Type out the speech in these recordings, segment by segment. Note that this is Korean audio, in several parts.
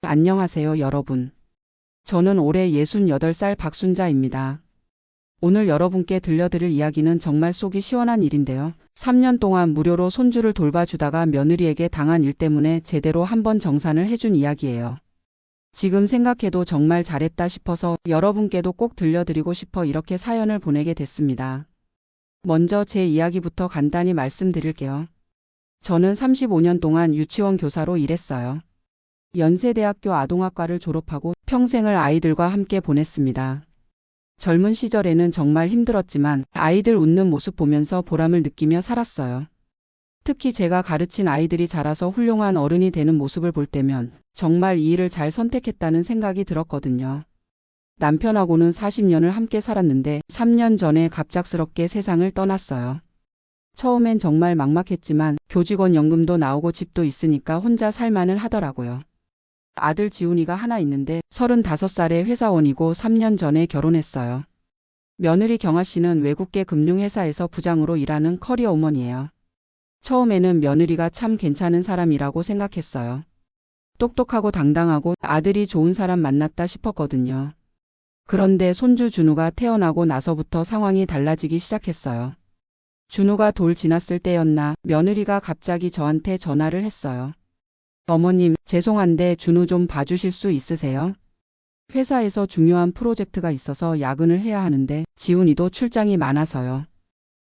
안녕하세요, 여러분. 저는 올해 68살 박순자입니다. 오늘 여러분께 들려드릴 이야기는 정말 속이 시원한 일인데요. 3년 동안 무료로 손주를 돌봐주다가 며느리에게 당한 일 때문에 제대로 한번 정산을 해준 이야기예요. 지금 생각해도 정말 잘했다 싶어서 여러분께도 꼭 들려드리고 싶어 이렇게 사연을 보내게 됐습니다. 먼저 제 이야기부터 간단히 말씀드릴게요. 저는 35년 동안 유치원 교사로 일했어요. 연세대학교 아동학과를 졸업하고 평생을 아이들과 함께 보냈습니다. 젊은 시절에는 정말 힘들었지만 아이들 웃는 모습 보면서 보람을 느끼며 살았어요. 특히 제가 가르친 아이들이 자라서 훌륭한 어른이 되는 모습을 볼 때면 정말 이 일을 잘 선택했다는 생각이 들었거든요. 남편하고는 40년을 함께 살았는데 3년 전에 갑작스럽게 세상을 떠났어요. 처음엔 정말 막막했지만 교직원 연금도 나오고 집도 있으니까 혼자 살만은 하더라고요. 아들 지훈이가 하나 있는데 35살의 회사원이고 3년 전에 결혼했어요. 며느리 경아 씨는 외국계 금융회사에서 부장으로 일하는 커리어 우먼이에요. 처음에는 며느리가 참 괜찮은 사람이라고 생각했어요. 똑똑하고 당당하고 아들이 좋은 사람 만났다 싶었거든요. 그런데 손주 준우가 태어나고 나서부터 상황이 달라지기 시작했어요. 준우가 돌 지났을 때였나 며느리가 갑자기 저한테 전화를 했어요. 어머님, 죄송한데 준우 좀 봐주실 수 있으세요? 회사에서 중요한 프로젝트가 있어서 야근을 해야 하는데 지훈이도 출장이 많아서요.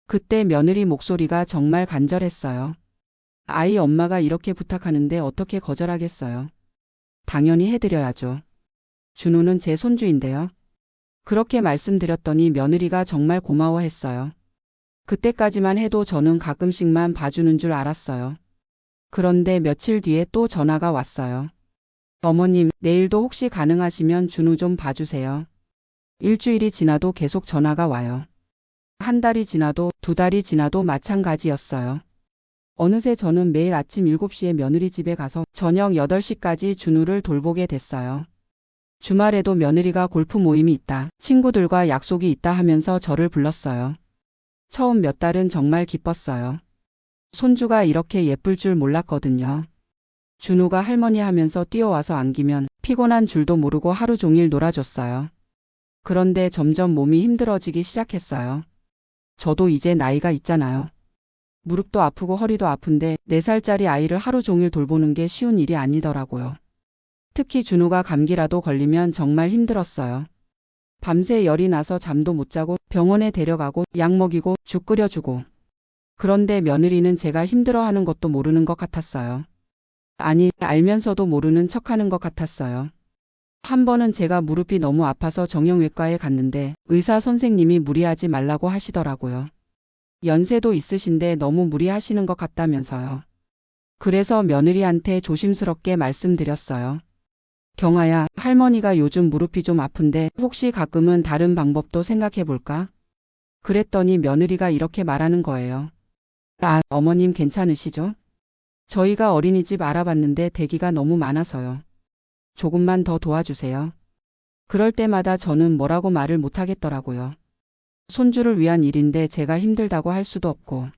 그때 며느리 목소리가 정말 간절했어요. 아이 엄마가 이렇게 부탁하는데 어떻게 거절하겠어요? 당연히 해드려야죠. 준우는 제 손주인데요. 그렇게 말씀드렸더니 며느리가 정말 고마워했어요. 그때까지만 해도 저는 가끔씩만 봐주는 줄 알았어요. 그런데 며칠 뒤에 또 전화가 왔어요. 어머님, 내일도 혹시 가능하시면 준우 좀 봐주세요. 일주일이 지나도 계속 전화가 와요. 한 달이 지나도 두 달이 지나도 마찬가지였어요. 어느새 저는 매일 아침 7시에 며느리 집에 가서 저녁 8시까지 준우를 돌보게 됐어요. 주말에도 며느리가 골프 모임이 있다, 친구들과 약속이 있다 하면서 저를 불렀어요. 처음 몇 달은 정말 기뻤어요. 손주가 이렇게 예쁠 줄 몰랐거든요. 준우가 할머니 하면서 뛰어와서 안기면 피곤한 줄도 모르고 하루 종일 놀아줬어요. 그런데 점점 몸이 힘들어지기 시작했어요. 저도 이제 나이가 있잖아요. 무릎도 아프고 허리도 아픈데 4살짜리 아이를 하루 종일 돌보는 게 쉬운 일이 아니더라고요. 특히 준우가 감기라도 걸리면 정말 힘들었어요. 밤새 열이 나서 잠도 못 자고 병원에 데려가고 약 먹이고 죽 끓여주고. 그런데 며느리는 제가 힘들어하는 것도 모르는 것 같았어요. 아니, 알면서도 모르는 척하는 것 같았어요. 한 번은 제가 무릎이 너무 아파서 정형외과에 갔는데 의사 선생님이 무리하지 말라고 하시더라고요. 연세도 있으신데 너무 무리하시는 것 같다면서요. 그래서 며느리한테 조심스럽게 말씀드렸어요. 경아야, 할머니가 요즘 무릎이 좀 아픈데 혹시 가끔은 다른 방법도 생각해 볼까? 그랬더니 며느리가 이렇게 말하는 거예요. 아, 어머님 괜찮으시죠? 저희가 어린이집 알아봤는데 대기가 너무 많아서요. 조금만 더 도와주세요. 그럴 때마다 저는 뭐라고 말을 못하겠더라고요. 손주를 위한 일인데 제가 힘들다고 할 수도 없고.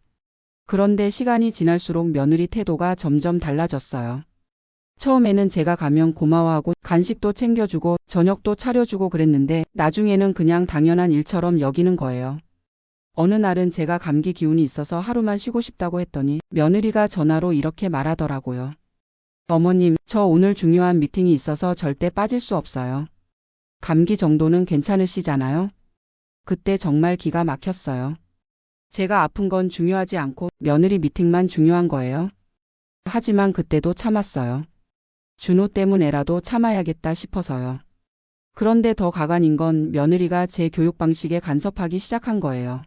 그런데 시간이 지날수록 며느리 태도가 점점 달라졌어요. 처음에는 제가 가면 고마워하고 간식도 챙겨주고 저녁도 차려주고 그랬는데 나중에는 그냥 당연한 일처럼 여기는 거예요. 어느 날은 제가 감기 기운이 있어서 하루만 쉬고 싶다고 했더니 며느리가 전화로 이렇게 말하더라고요. 어머님, 저 오늘 중요한 미팅이 있어서 절대 빠질 수 없어요. 감기 정도는 괜찮으시잖아요? 그때 정말 기가 막혔어요. 제가 아픈 건 중요하지 않고 며느리 미팅만 중요한 거예요. 하지만 그때도 참았어요. 준우 때문에라도 참아야겠다 싶어서요. 그런데 더 가관인 건 며느리가 제 교육 방식에 간섭하기 시작한 거예요.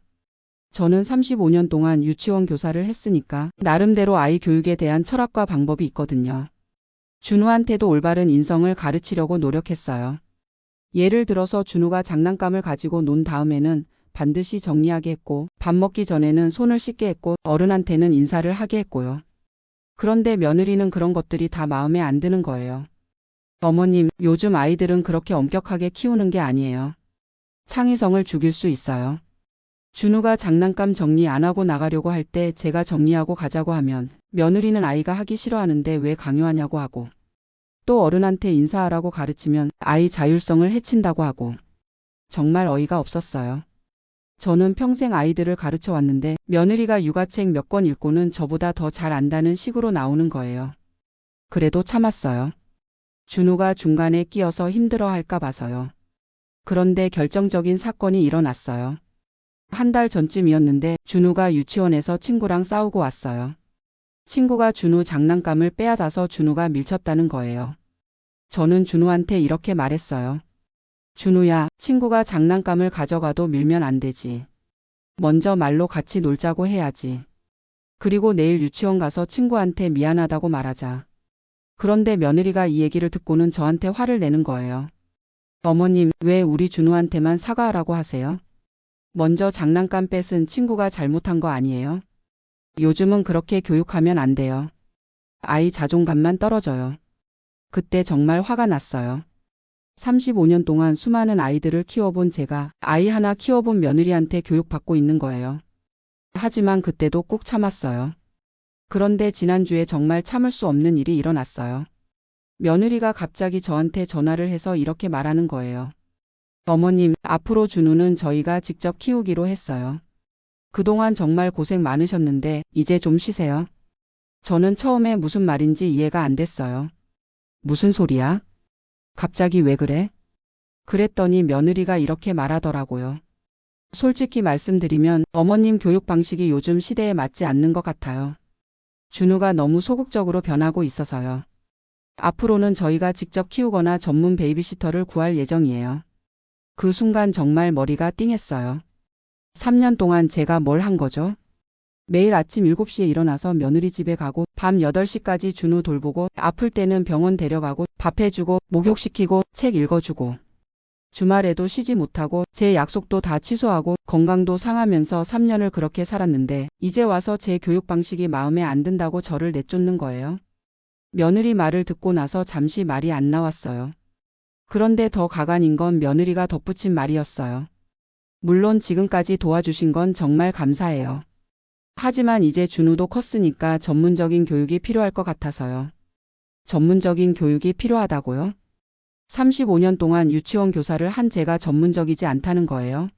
저는 35년 동안 유치원 교사를 했으니까 나름대로 아이 교육에 대한 철학과 방법이 있거든요. 준우한테도 올바른 인성을 가르치려고 노력했어요. 예를 들어서 준우가 장난감을 가지고 논 다음에는 반드시 정리하게 했고 밥 먹기 전에는 손을 씻게 했고 어른한테는 인사를 하게 했고요. 그런데 며느리는 그런 것들이 다 마음에 안 드는 거예요. 어머님, 요즘 아이들은 그렇게 엄격하게 키우는 게 아니에요. 창의성을 죽일 수 있어요. 준우가 장난감 정리 안 하고 나가려고 할 때 제가 정리하고 가자고 하면 며느리는 아이가 하기 싫어하는데 왜 강요하냐고 하고 또 어른한테 인사하라고 가르치면 아이 자율성을 해친다고 하고 정말 어이가 없었어요. 저는 평생 아이들을 가르쳐 왔는데 며느리가 육아책 몇 권 읽고는 저보다 더 잘 안다는 식으로 나오는 거예요. 그래도 참았어요. 준우가 중간에 끼어서 힘들어할까 봐서요. 그런데 결정적인 사건이 일어났어요. 한 달 전쯤이었는데 준우가 유치원에서 친구랑 싸우고 왔어요. 친구가 준우 장난감을 빼앗아서 준우가 밀쳤다는 거예요. 저는 준우한테 이렇게 말했어요. 준우야, 친구가 장난감을 가져가도 밀면 안 되지. 먼저 말로 같이 놀자고 해야지. 그리고 내일 유치원 가서 친구한테 미안하다고 말하자. 그런데 며느리가 이 얘기를 듣고는 저한테 화를 내는 거예요. 어머님, 왜 우리 준우한테만 사과하라고 하세요? 먼저 장난감 뺏은 친구가 잘못한 거 아니에요? 요즘은 그렇게 교육하면 안 돼요. 아이 자존감만 떨어져요. 그때 정말 화가 났어요. 35년 동안 수많은 아이들을 키워본 제가 아이 하나 키워본 며느리한테 교육받고 있는 거예요. 하지만 그때도 꾹 참았어요. 그런데 지난주에 정말 참을 수 없는 일이 일어났어요. 며느리가 갑자기 저한테 전화를 해서 이렇게 말하는 거예요. 어머님, 앞으로 준우는 저희가 직접 키우기로 했어요. 그동안 정말 고생 많으셨는데 이제 좀 쉬세요. 저는 처음에 무슨 말인지 이해가 안 됐어요. 무슨 소리야? 갑자기 왜 그래? 그랬더니 며느리가 이렇게 말하더라고요. 솔직히 말씀드리면 어머님 교육 방식이 요즘 시대에 맞지 않는 것 같아요. 준우가 너무 소극적으로 변하고 있어서요. 앞으로는 저희가 직접 키우거나 전문 베이비시터를 구할 예정이에요. 그 순간 정말 머리가 띵했어요. 3년 동안 제가 뭘 한 거죠? 매일 아침 7시에 일어나서 며느리 집에 가고 밤 8시까지 준우 돌보고 아플 때는 병원 데려가고 밥 해주고 목욕시키고 책 읽어주고 주말에도 쉬지 못하고 제 약속도 다 취소하고 건강도 상하면서 3년을 그렇게 살았는데 이제 와서 제 교육 방식이 마음에 안 든다고 저를 내쫓는 거예요. 며느리 말을 듣고 나서 잠시 말이 안 나왔어요. 그런데 더 가관인 건 며느리가 덧붙인 말이었어요. 물론 지금까지 도와주신 건 정말 감사해요. 하지만 이제 준우도 컸으니까 전문적인 교육이 필요할 것 같아서요. 전문적인 교육이 필요하다고요? 35년 동안 유치원 교사를 한 제가 전문적이지 않다는 거예요.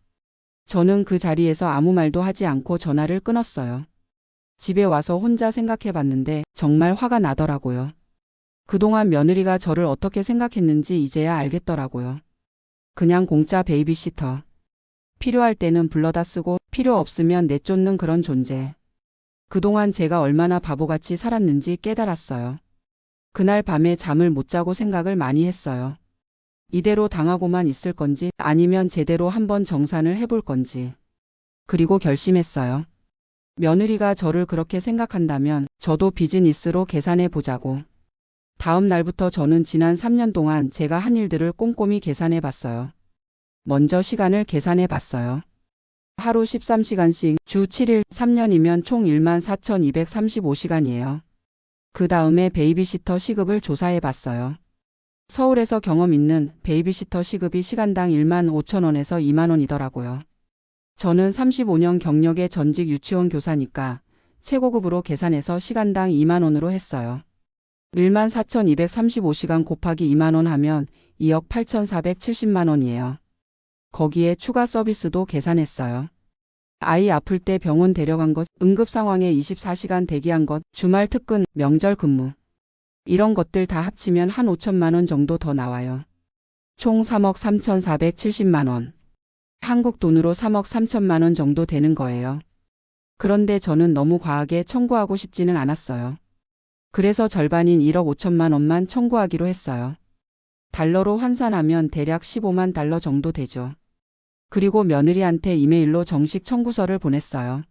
저는 그 자리에서 아무 말도 하지 않고 전화를 끊었어요. 집에 와서 혼자 생각해 봤는데 정말 화가 나더라고요. 그동안 며느리가 저를 어떻게 생각했는지 이제야 알겠더라고요. 그냥 공짜 베이비시터. 필요할 때는 불러다 쓰고 필요 없으면 내쫓는 그런 존재. 그동안 제가 얼마나 바보같이 살았는지 깨달았어요. 그날 밤에 잠을 못 자고 생각을 많이 했어요. 이대로 당하고만 있을 건지 아니면 제대로 한번 정산을 해볼 건지. 그리고 결심했어요. 며느리가 저를 그렇게 생각한다면 저도 비즈니스로 계산해 보자고. 다음 날부터 저는 지난 3년 동안 제가 한 일들을 꼼꼼히 계산해 봤어요. 먼저 시간을 계산해 봤어요. 하루 13시간씩 주 7일 3년이면 총 14,235시간이에요. 그 다음에 베이비시터 시급을 조사해 봤어요. 서울에서 경험 있는 베이비시터 시급이 시간당 15,000원에서 20,000원이더라고요. 저는 35년 경력의 전직 유치원 교사니까 최고급으로 계산해서 시간당 20,000원으로 했어요. 14,235시간 곱하기 20,000원 하면 2억 8,470만 원이에요. 거기에 추가 서비스도 계산했어요. 아이 아플 때 병원 데려간 것, 응급 상황에 24시간 대기한 것, 주말 특근, 명절 근무. 이런 것들 다 합치면 한 5천만 원 정도 더 나와요. 총 3억 3,470만 원. 한국 돈으로 3억 3천만 원 정도 되는 거예요. 그런데 저는 너무 과하게 청구하고 싶지는 않았어요. 그래서 절반인 1억 5천만 원만 청구하기로 했어요. 달러로 환산하면 대략 15만 달러 정도 되죠. 그리고 며느리한테 이메일로 정식 청구서를 보냈어요.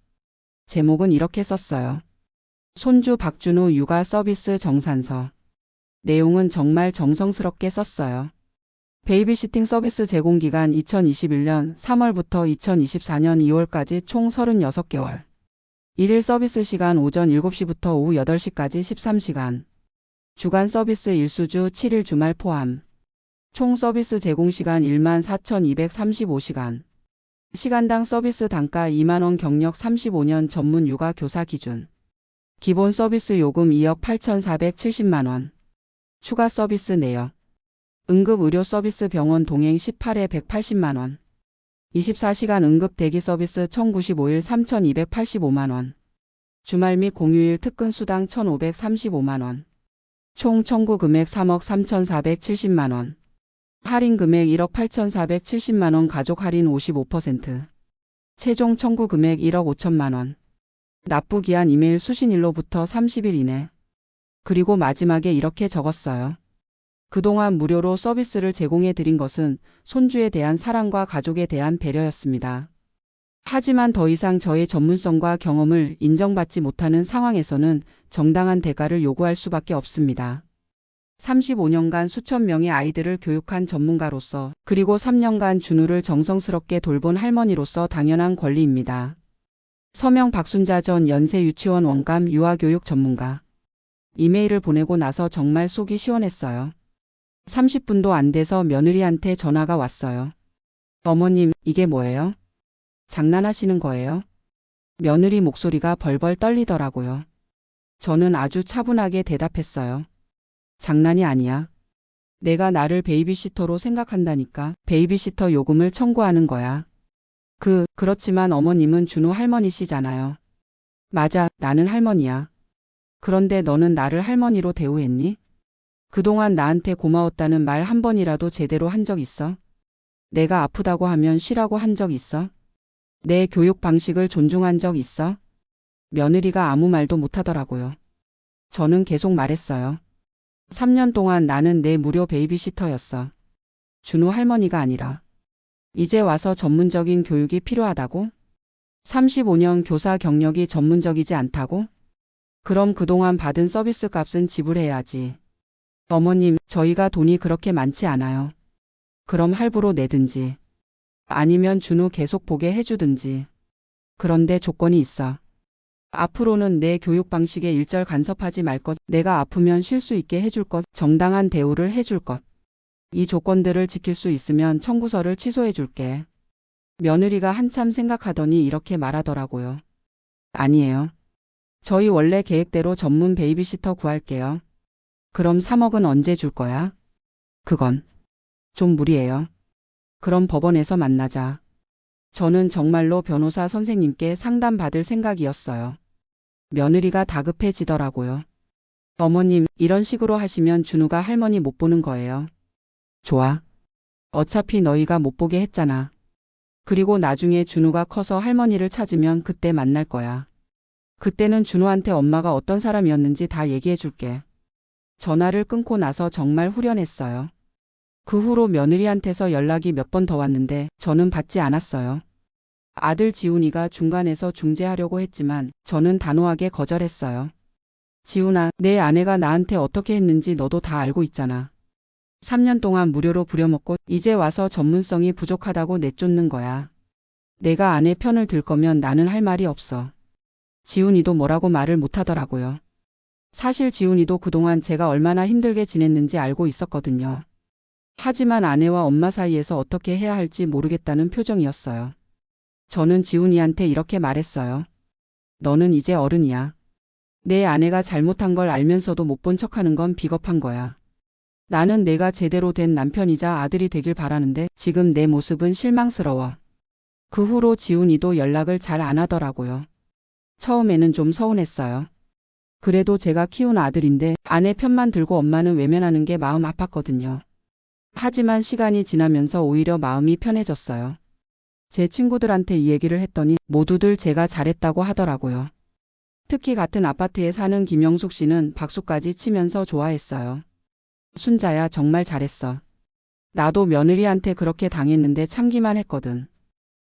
제목은 이렇게 썼어요. 손주 박준우 육아 서비스 정산서. 내용은 정말 정성스럽게 썼어요. 베이비시팅 서비스 제공기간 2021년 3월부터 2024년 2월까지 총 36개월. 1일 서비스 시간 오전 7시부터 오후 8시까지 13시간. 주간 서비스 일수주 7일 주말 포함. 총 서비스 제공시간 14,235시간. 시간당 서비스 단가 2만 원 경력 35년 전문 육아 교사 기준. 기본 서비스 요금 2억 8,470만 원. 추가 서비스 내역. 응급의료 서비스 병원 동행 18회 180만 원. 24시간 응급 대기 서비스 1095일 3285만 원. 주말 및 공휴일 특근 수당 1535만 원. 총 청구 금액 3억 3470만 원. 할인 금액 1억 8470만 원. 가족 할인 55%. 최종 청구 금액 1억 5천만 원. 납부 기한 이메일 수신일로부터 30일 이내. 그리고 마지막에 이렇게 적었어요. 그동안 무료로 서비스를 제공해 드린 것은 손주에 대한 사랑과 가족에 대한 배려였습니다. 하지만 더 이상 저의 전문성과 경험을 인정받지 못하는 상황에서는 정당한 대가를 요구할 수밖에 없습니다. 35년간 수천 명의 아이들을 교육한 전문가로서, 그리고 3년간 준우를 정성스럽게 돌본 할머니로서 당연한 권리입니다. 서명 박순자 전 연세 유치원 원감 유아교육 전문가. 이메일을 보내고 나서 정말 속이 시원했어요. 30분도 안 돼서 며느리한테 전화가 왔어요. 어머님, 이게 뭐예요? 장난하시는 거예요? 며느리 목소리가 벌벌 떨리더라고요. 저는 아주 차분하게 대답했어요. 장난이 아니야. 내가 나를 베이비시터로 생각한다니까. 베이비시터 요금을 청구하는 거야. 그렇지만 어머님은 준우 할머니시잖아요. 맞아, 나는 할머니야. 그런데 너는 나를 할머니로 대우했니? 그동안 나한테 고마웠다는 말 한 번이라도 제대로 한 적 있어? 내가 아프다고 하면 쉬라고 한 적 있어? 내 교육 방식을 존중한 적 있어? 며느리가 아무 말도 못하더라고요. 저는 계속 말했어요. 3년 동안 나는 내 무료 베이비시터였어. 준우 할머니가 아니라. 이제 와서 전문적인 교육이 필요하다고? 35년 교사 경력이 전문적이지 않다고? 그럼 그동안 받은 서비스 값은 지불해야지. 어머님, 저희가 돈이 그렇게 많지 않아요. 그럼 할부로 내든지. 아니면 준우 계속 보게 해주든지. 그런데 조건이 있어. 앞으로는 내 교육 방식에 일절 간섭하지 말 것, 내가 아프면 쉴 수 있게 해줄 것, 정당한 대우를 해줄 것. 이 조건들을 지킬 수 있으면 청구서를 취소해 줄게. 며느리가 한참 생각하더니 이렇게 말하더라고요. 아니에요. 저희 원래 계획대로 전문 베이비시터 구할게요. 그럼 3억은 언제 줄 거야? 그건 좀 무리예요. 그럼 법원에서 만나자. 저는 정말로 변호사 선생님께 상담받을 생각이었어요. 며느리가 다급해지더라고요. 어머님, 이런 식으로 하시면 준우가 할머니 못 보는 거예요. 좋아. 어차피 너희가 못 보게 했잖아. 그리고 나중에 준우가 커서 할머니를 찾으면 그때 만날 거야. 그때는 준우한테 엄마가 어떤 사람이었는지 다 얘기해 줄게. 전화를 끊고 나서 정말 후련했어요. 그 후로 며느리한테서 연락이 몇 번 더 왔는데 저는 받지 않았어요. 아들 지훈이가 중간에서 중재하려고 했지만 저는 단호하게 거절했어요. 지훈아, 내 아내가 나한테 어떻게 했는지 너도 다 알고 있잖아. 3년 동안 무료로 부려먹고 이제 와서 전문성이 부족하다고 내쫓는 거야. 내가 아내 편을 들 거면 나는 할 말이 없어. 지훈이도 뭐라고 말을 못하더라고요. 사실 지훈이도 그동안 제가 얼마나 힘들게 지냈는지 알고 있었거든요. 하지만 아내와 엄마 사이에서 어떻게 해야 할지 모르겠다는 표정이었어요. 저는 지훈이한테 이렇게 말했어요. 너는 이제 어른이야. 내 아내가 잘못한 걸 알면서도 못 본 척하는 건 비겁한 거야. 나는 내가 제대로 된 남편이자 아들이 되길 바라는데 지금 내 모습은 실망스러워. 그 후로 지훈이도 연락을 잘 안 하더라고요. 처음에는 좀 서운했어요. 그래도 제가 키운 아들인데 아내 편만 들고 엄마는 외면하는 게 마음 아팠거든요. 하지만 시간이 지나면서 오히려 마음이 편해졌어요. 제 친구들한테 이 얘기를 했더니 모두들 제가 잘했다고 하더라고요. 특히 같은 아파트에 사는 김영숙 씨는 박수까지 치면서 좋아했어요. 순자야, 정말 잘했어. 나도 며느리한테 그렇게 당했는데 참기만 했거든.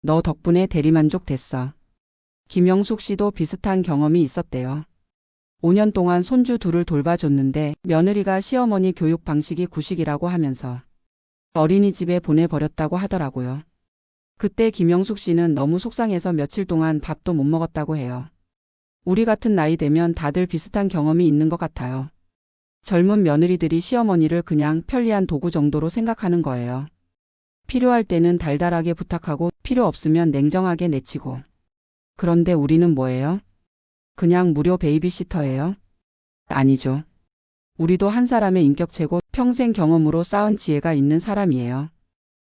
너 덕분에 대리만족 됐어. 김영숙 씨도 비슷한 경험이 있었대요. 5년 동안 손주 둘을 돌봐줬는데 며느리가 시어머니 교육 방식이 구식이라고 하면서 어린이집에 보내버렸다고 하더라고요. 그때 김영숙 씨는 너무 속상해서 며칠 동안 밥도 못 먹었다고 해요. 우리 같은 나이 되면 다들 비슷한 경험이 있는 것 같아요. 젊은 며느리들이 시어머니를 그냥 편리한 도구 정도로 생각하는 거예요. 필요할 때는 달달하게 부탁하고 필요 없으면 냉정하게 내치고. 그런데 우리는 뭐예요? 그냥 무료 베이비시터예요? 아니죠. 우리도 한 사람의 인격체고 평생 경험으로 쌓은 지혜가 있는 사람이에요.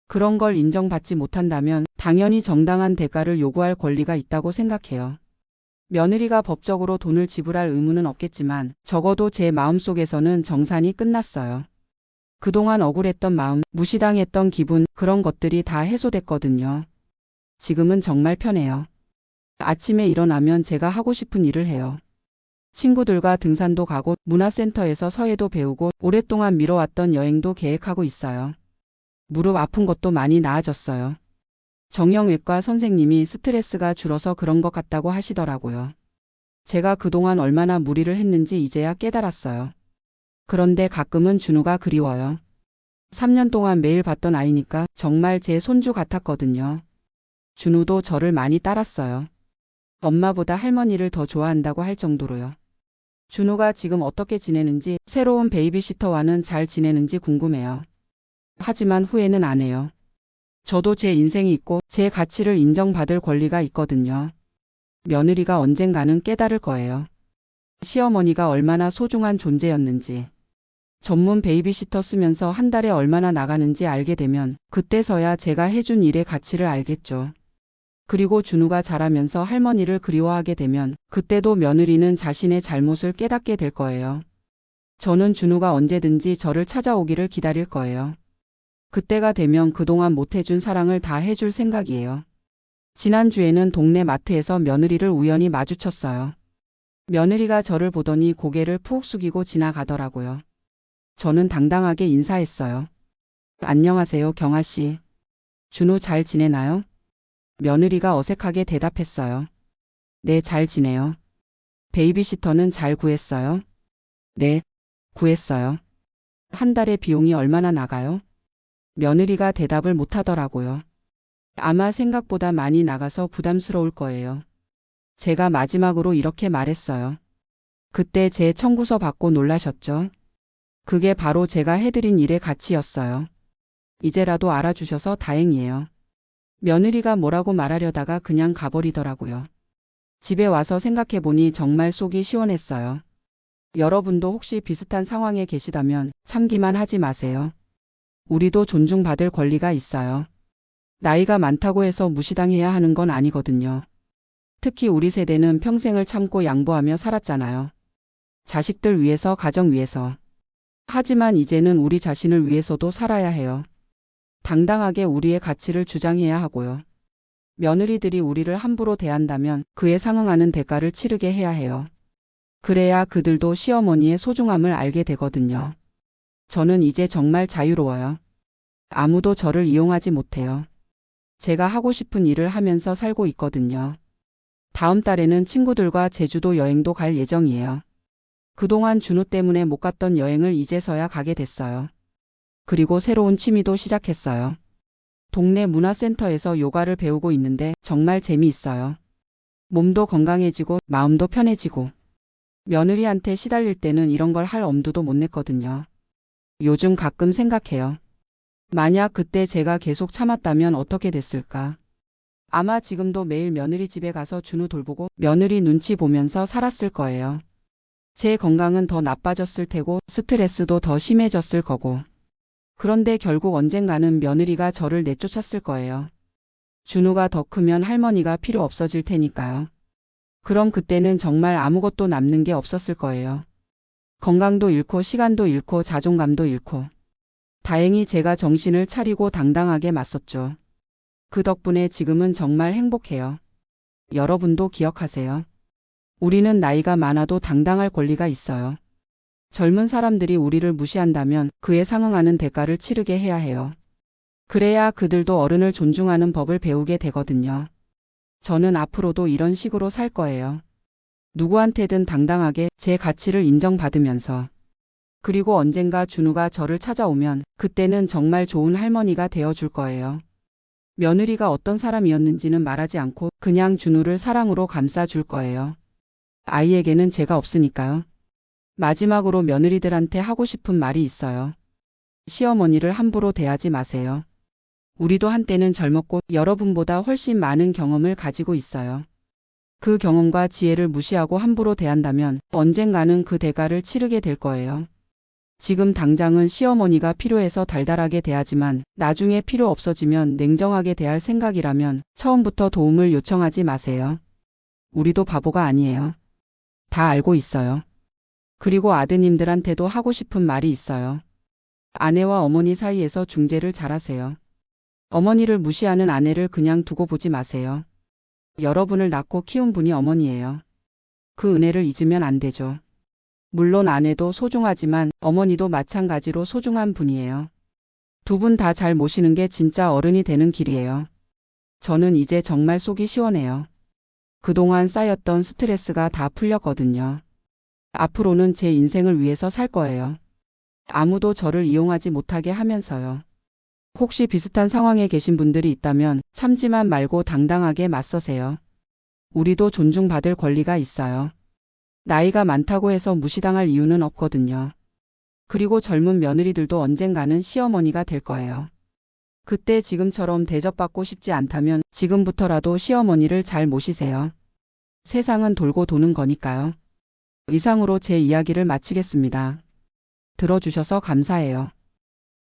그런 걸 인정받지 못한다면 당연히 정당한 대가를 요구할 권리가 있다고 생각해요. 며느리가 법적으로 돈을 지불할 의무는 없겠지만 적어도 제 마음속에서는 정산이 끝났어요. 그동안 억울했던 마음, 무시당했던 기분, 그런 것들이 다 해소됐거든요. 지금은 정말 편해요. 아침에 일어나면 제가 하고 싶은 일을 해요. 친구들과 등산도 가고 문화센터에서 서예도 배우고 오랫동안 미뤄왔던 여행도 계획하고 있어요. 무릎 아픈 것도 많이 나아졌어요. 정형외과 선생님이 스트레스가 줄어서 그런 것 같다고 하시더라고요. 제가 그동안 얼마나 무리를 했는지 이제야 깨달았어요. 그런데 가끔은 준우가 그리워요. 3년 동안 매일 봤던 아이니까 정말 제 손주 같았거든요. 준우도 저를 많이 따랐어요. 엄마보다 할머니를 더 좋아한다고 할 정도로요. 준우가 지금 어떻게 지내는지, 새로운 베이비시터와는 잘 지내는지 궁금해요. 하지만 후회는 안 해요. 저도 제 인생이 있고 제 가치를 인정받을 권리가 있거든요. 며느리가 언젠가는 깨달을 거예요. 시어머니가 얼마나 소중한 존재였는지. 전문 베이비시터 쓰면서 한 달에 얼마나 나가는지 알게 되면 그때서야 제가 해준 일의 가치를 알겠죠. 그리고 준우가 자라면서 할머니를 그리워하게 되면 그때도 며느리는 자신의 잘못을 깨닫게 될 거예요. 저는 준우가 언제든지 저를 찾아오기를 기다릴 거예요. 그때가 되면 그동안 못해준 사랑을 다 해줄 생각이에요. 지난주에는 동네 마트에서 며느리를 우연히 마주쳤어요. 며느리가 저를 보더니 고개를 푹 숙이고 지나가더라고요. 저는 당당하게 인사했어요. 안녕하세요, 경아 씨. 준우 잘 지내나요? 며느리가 어색하게 대답했어요. 네, 잘 지내요. 베이비시터는 잘 구했어요? 네, 구했어요. 한 달에 비용이 얼마나 나가요? 며느리가 대답을 못하더라고요. 아마 생각보다 많이 나가서 부담스러울 거예요. 제가 마지막으로 이렇게 말했어요. 그때 제 청구서 받고 놀라셨죠? 그게 바로 제가 해드린 일의 가치였어요. 이제라도 알아주셔서 다행이에요. 며느리가 뭐라고 말하려다가 그냥 가버리더라고요. 집에 와서 생각해보니 정말 속이 시원했어요. 여러분도 혹시 비슷한 상황에 계시다면 참기만 하지 마세요. 우리도 존중받을 권리가 있어요. 나이가 많다고 해서 무시당해야 하는 건 아니거든요. 특히 우리 세대는 평생을 참고 양보하며 살았잖아요. 자식들 위해서, 가정 위해서. 하지만 이제는 우리 자신을 위해서도 살아야 해요. 당당하게 우리의 가치를 주장해야 하고요. 며느리들이 우리를 함부로 대한다면 그에 상응하는 대가를 치르게 해야 해요. 그래야 그들도 시어머니의 소중함을 알게 되거든요. 저는 이제 정말 자유로워요. 아무도 저를 이용하지 못해요. 제가 하고 싶은 일을 하면서 살고 있거든요. 다음 달에는 친구들과 제주도 여행도 갈 예정이에요. 그동안 준우 때문에 못 갔던 여행을 이제서야 가게 됐어요. 그리고 새로운 취미도 시작했어요. 동네 문화센터에서 요가를 배우고 있는데 정말 재미있어요. 몸도 건강해지고 마음도 편해지고. 며느리한테 시달릴 때는 이런 걸 할 엄두도 못 냈거든요. 요즘 가끔 생각해요. 만약 그때 제가 계속 참았다면 어떻게 됐을까? 아마 지금도 매일 며느리 집에 가서 준우 돌보고 며느리 눈치 보면서 살았을 거예요. 제 건강은 더 나빠졌을 테고 스트레스도 더 심해졌을 거고. 그런데 결국 언젠가는 며느리가 저를 내쫓았을 거예요. 준우가 더 크면 할머니가 필요 없어질 테니까요. 그럼 그때는 정말 아무것도 남는 게 없었을 거예요. 건강도 잃고 시간도 잃고 자존감도 잃고. 다행히 제가 정신을 차리고 당당하게 맞섰죠. 그 덕분에 지금은 정말 행복해요. 여러분도 기억하세요. 우리는 나이가 많아도 당당할 권리가 있어요. 젊은 사람들이 우리를 무시한다면 그에 상응하는 대가를 치르게 해야 해요. 그래야 그들도 어른을 존중하는 법을 배우게 되거든요. 저는 앞으로도 이런 식으로 살 거예요. 누구한테든 당당하게 제 가치를 인정받으면서. 그리고 언젠가 준우가 저를 찾아오면 그때는 정말 좋은 할머니가 되어줄 거예요. 며느리가 어떤 사람이었는지는 말하지 않고 그냥 준우를 사랑으로 감싸줄 거예요. 아이에게는 죄가 없으니까요. 마지막으로 며느리들한테 하고 싶은 말이 있어요. 시어머니를 함부로 대하지 마세요. 우리도 한때는 젊었고 여러분보다 훨씬 많은 경험을 가지고 있어요. 그 경험과 지혜를 무시하고 함부로 대한다면 언젠가는 그 대가를 치르게 될 거예요. 지금 당장은 시어머니가 필요해서 달달하게 대하지만 나중에 필요 없어지면 냉정하게 대할 생각이라면 처음부터 도움을 요청하지 마세요. 우리도 바보가 아니에요. 다 알고 있어요. 그리고 아드님들한테도 하고 싶은 말이 있어요. 아내와 어머니 사이에서 중재를 잘하세요. 어머니를 무시하는 아내를 그냥 두고 보지 마세요. 여러분을 낳고 키운 분이 어머니예요. 그 은혜를 잊으면 안 되죠. 물론 아내도 소중하지만 어머니도 마찬가지로 소중한 분이에요. 두 분 다 잘 모시는 게 진짜 어른이 되는 길이에요. 저는 이제 정말 속이 시원해요. 그동안 쌓였던 스트레스가 다 풀렸거든요. 앞으로는 제 인생을 위해서 살 거예요. 아무도 저를 이용하지 못하게 하면서요. 혹시 비슷한 상황에 계신 분들이 있다면 참지만 말고 당당하게 맞서세요. 우리도 존중받을 권리가 있어요. 나이가 많다고 해서 무시당할 이유는 없거든요. 그리고 젊은 며느리들도 언젠가는 시어머니가 될 거예요. 그때 지금처럼 대접받고 싶지 않다면 지금부터라도 시어머니를 잘 모시세요. 세상은 돌고 도는 거니까요. 이상으로 제 이야기를 마치겠습니다. 들어주셔서 감사해요.